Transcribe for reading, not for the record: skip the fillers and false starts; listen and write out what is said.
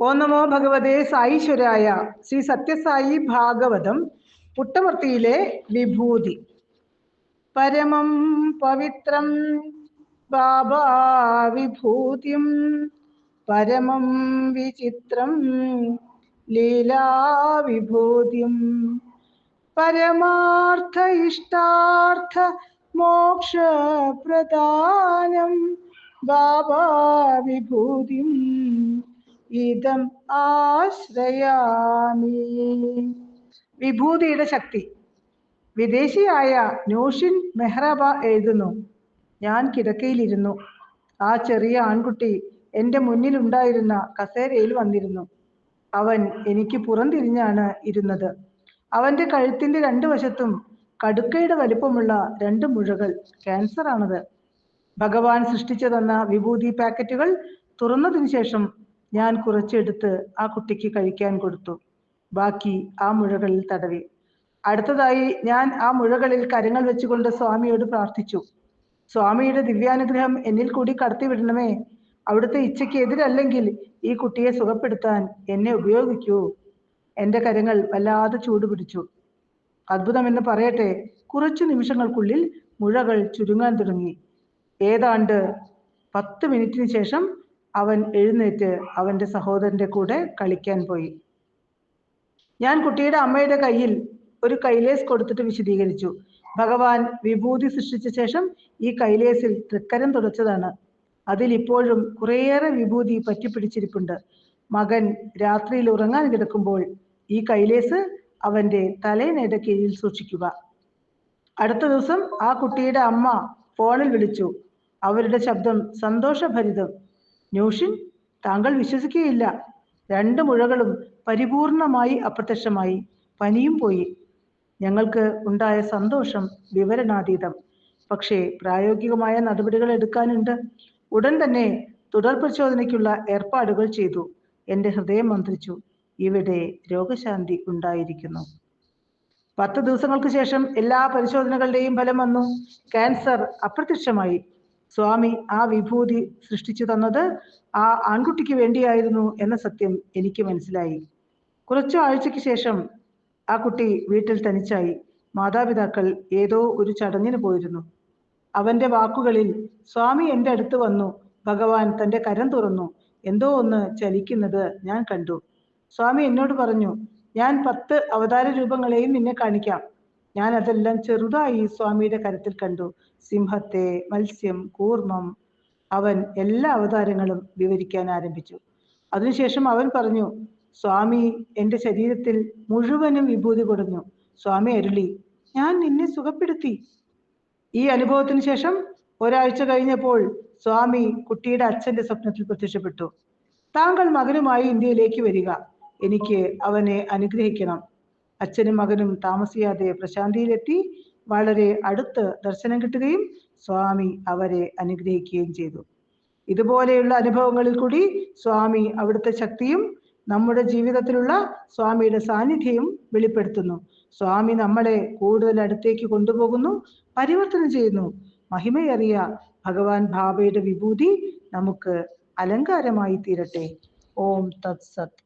ഓം നമോ ഭഗവതേ സായീശ്വരായ. ശ്രീ സത്യസായി ഭാഗവതം പുട്ടമർത്തിയിലെ വിഭൂതി. പരമം പവിത്രം ബാബാ വിഭൂതിം പരമം വിചിത്രം ലീലാ വിഭൂതിം പരമാർത്ഥ ഇഷ്ടാർത്ഥ മോക്ഷ പ്രദാനം ബാബാ വിഭൂതിം ഇതം ആശ്രയാമി. വിഭൂതിയുടെ ശക്തി. വിദേശിയായ നൂഷിൻ മെഹ്റാബ എഴുതുന്നു, ഞാൻ കിടക്കയിലിരുന്നു. ആ ചെറിയ ആൺകുട്ടി എൻ്റെ മുന്നിലുണ്ടായിരുന്ന കസേരയിൽ വന്നിരുന്നു. അവൻ എനിക്ക് പുറംതിരിഞ്ഞാണ് ഇരുന്നത്. അവൻ്റെ കഴുത്തിൻ്റെ രണ്ടു വശത്തും കടുക്കയുടെ വലിപ്പമുള്ള 2 മുഴകൾ. ക്യാൻസറാണത്. ഭഗവാൻ സൃഷ്ടിച്ചു തന്ന വിഭൂതി പാക്കറ്റുകൾ തുറന്നതിന് ശേഷം ഞാൻ കുറച്ചെടുത്ത് ആ കുട്ടിക്ക് കഴിക്കാൻ കൊടുത്തു. ബാക്കി ആ മുഴകളിൽ തടവി. അടുത്തതായി ഞാൻ ആ മുഴകളിൽ കരങ്ങൾ വെച്ചുകൊണ്ട് സ്വാമിയോട് പ്രാർത്ഥിച്ചു. സ്വാമിയുടെ ദിവ്യാനുഗ്രഹം എന്നിൽ കൂടി കടത്തിവിടണമേ. അവിടുത്തെ ഇച്ഛയ്ക്ക് എതിരല്ലെങ്കിൽ ഈ കുട്ടിയെ സുഖപ്പെടുത്താൻ എന്നെ ഉപയോഗിക്കൂ. എൻ്റെ കരങ്ങൾ വല്ലാതെ ചൂടുപിടിച്ചു. അത്ഭുതമെന്ന് പറയട്ടെ, കുറച്ചു നിമിഷങ്ങൾക്കുള്ളിൽ മുഴകൾ ചുരുങ്ങാൻ തുടങ്ങി. ഏതാണ്ട് 10 മിനിറ്റിന് ശേഷം അവൻ എഴുന്നേറ്റ് അവൻ്റെ സഹോദരൻ്റെ കൂടെ കളിക്കാൻ പോയി. ഞാൻ കുട്ടിയുടെ അമ്മയുടെ കയ്യിൽ ഒരു കൈലേസ് കൊടുത്തിട്ട് വിശദീകരിച്ചു. ഭഗവാൻ വിഭൂതി സൃഷ്ടിച്ച ശേഷം ഈ കൈലേസിൽ തൃക്കരം തുടച്ചതാണ്. അതിൽ ഇപ്പോഴും കുറേയേറെ വിഭൂതി പറ്റിപ്പിടിച്ചിരിപ്പുണ്ട്. മകൻ രാത്രിയിൽ ഉറങ്ങാൻ കിടക്കുമ്പോൾ ഈ കൈലേസ് അവൻ്റെ തലയിണയുടെ കീഴിൽ സൂക്ഷിക്കുക. അടുത്ത ദിവസം ആ കുട്ടിയുടെ അമ്മ ഫോണിൽ വിളിച്ചു. അവരുടെ ശബ്ദം സന്തോഷഭരിതം. നൂഷിൻ, താങ്കൾ വിശ്വസിക്കുകയില്ല, 2 മുഴകളും പരിപൂർണമായി അപ്രത്യക്ഷമായി. പനിയും പോയി. ഞങ്ങൾക്ക് ഉണ്ടായ സന്തോഷം വിവരണാതീതം. പക്ഷേ പ്രായോഗികമായ നടപടികൾ എടുക്കാനുണ്ട്. ഉടൻ തന്നെ തുടർ പരിശോധനയ്ക്കുള്ള ഏർപ്പാടുകൾ ചെയ്തു. എൻ്റെ ഹൃദയം മന്ത്രിച്ചു, ഇവിടെ രോഗശാന്തി ഉണ്ടായിരിക്കുന്നു. 10 ദിവസങ്ങൾക്ക് ശേഷം എല്ലാ പരിശോധനകളുടെയും ഫലം വന്നു. ക്യാൻസർ അപ്രത്യക്ഷമായി. സ്വാമി ആ വിഭൂതി സൃഷ്ടിച്ചു തന്നത് ആ ആൺകുട്ടിക്ക് വേണ്ടിയായിരുന്നു എന്ന സത്യം എനിക്ക് മനസ്സിലായി. കുറച്ചു ആഴ്ചയ്ക്ക് ശേഷം ആ കുട്ടി വീട്ടിൽ തനിച്ചായി. മാതാപിതാക്കൾ ഏതോ ഒരു ചടങ്ങിന് പോയിരുന്നു. അവൻ്റെ വാക്കുകളിൽ, സ്വാമി എൻ്റെ അടുത്ത് വന്നു. ഭഗവാൻ തൻ്റെ കരം തുറന്നു. എന്തോ ഒന്ന് ചലിക്കുന്നത് ഞാൻ കണ്ടു. സ്വാമി എന്നോട് പറഞ്ഞു, ഞാൻ 10 അവതാര രൂപങ്ങളെയും നിന്നെ കാണിക്കാം. ഞാൻ അതെല്ലാം ചെറുതായി സ്വാമിയുടെ കരത്തിൽ കണ്ടു. സിംഹത്തെ, മത്സ്യം, കൂർമ്മം. അവൻ എല്ലാ അവതാരങ്ങളും വിവരിക്കാൻ ആരംഭിച്ചു. അതിനുശേഷം അവൻ പറഞ്ഞു, സ്വാമി എൻ്റെ ശരീരത്തിൽ മുഴുവനും വിഭൂതി കൊടുന്നു. സ്വാമി അരുളി, ഞാൻ നിന്നെ സുഖപ്പെടുത്തി. ഈ അനുഭവത്തിന് ശേഷം ഒരാഴ്ച കഴിഞ്ഞപ്പോൾ സ്വാമി കുട്ടിയുടെ അച്ഛൻ്റെ സ്വപ്നത്തിൽ പ്രത്യക്ഷപ്പെട്ടു. താങ്കൾ മകനുമായി ഇന്ത്യയിലേക്ക് വരിക. എനിക്ക് അവനെ അനുഗ്രഹിക്കണം. അച്ഛനും മകനും താമസിയാതെ പ്രശാന്തിയിലെത്തി. വളരെ അടുത്ത് ദർശനം കിട്ടുകയും സ്വാമി അവരെ അനുഗ്രഹിക്കുകയും ചെയ്തു. ഇതുപോലെയുള്ള അനുഭവങ്ങളിൽ കൂടി സ്വാമി അവിടുത്തെ ശക്തിയും നമ്മുടെ ജീവിതത്തിലുള്ള സ്വാമിയുടെ സാന്നിധ്യവും വെളിപ്പെടുത്തുന്നു. സ്വാമി നമ്മളെ കൂടുതൽ അടുത്തേക്ക് കൊണ്ടുപോകുന്നു, പരിവർത്തനം ചെയ്യുന്നു. മഹിമയറിയ ഭഗവാൻ ബാബയുടെ വിഭൂതി നമുക്ക് അലങ്കാരമായി തീരട്ടെ. ഓം തത് സത്.